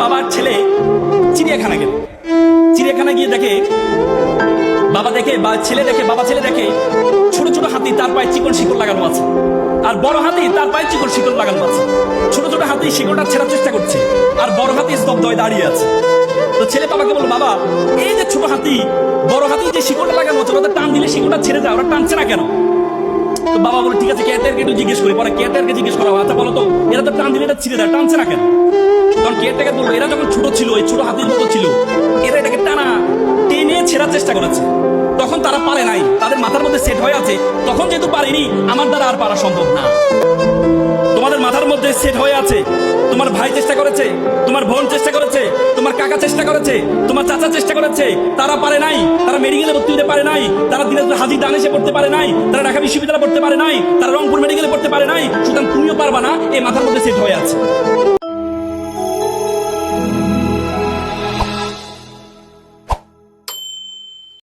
বাবার ছেলে চিড়িয়াখানা গেল। চিড়িয়াখানা গিয়ে দেখে বাবা ছেলে দেখে ছোট ছোট হাতি তার পায়ে চিকন শিকল লাগানো আছে, আর বড় হাতি তার পায়ে চিকন শিকল লাগানো আছে। ছোট ছোট হাতি শিকলটা ছেড়ার চেষ্টা করছে, আর বড় হাতি স্তব্ধ হয়ে দাঁড়িয়ে আছে। তো ছেলে বাবাকে বলল, বাবা এই যে ছোট হাতি বড় হাতি যে শিকলটা লাগানো আছে ওটা টান দিলে শিকলটা ছেড়ে যায়, ওরা টানছে না কেন? তো বাবা বলে, ঠিক আছে কেয়ারটেকারকে একটু জিজ্ঞেস করি। পরে কেয়ারটেকারকে জিজ্ঞেস করা, আচ্ছা বলো তো এরা তো টান দিলে এটা ছিঁড়ে দেয়, টানছে না কেন? তখন কেয়ারটেকার বললো, এরা যখন ছোট ছিল, এই ছোট হাতির মতো ছিল, এরা এটাকে টেনে ছেড়ার চেষ্টা করেছে, তখন তারা পারে নাই, তাদের মাথার মধ্যে সেট হয়ে আছে, তখন যেহেতু পারেনি আমার দ্বারা আর পারা সম্ভব না। তোমাদের মাথার মধ্যে সেট হয়ে আছে, তোমার ভাই চেষ্টা করেছে, তোমার বোন চেষ্টা করেছে, তোমার কাকা চেষ্টা করেছে, তোমার চাচা চেষ্টা করেছে, তারা পারে নাই, তারা মেডিকেলে ভর্তি হতে পারে নাই, তারা দিনাজপুর হাজী দানেশে পড়তে পারে নাই, তারা ঢাকা বিশ্ববিদ্যালয়ে পড়তে পারে নাই, তারা রংপুর মেডিকেলে পড়তে পারে নাই, সুতরাং তুমিও পারবা না, এই মাথার মধ্যে সেট হয়ে আছে।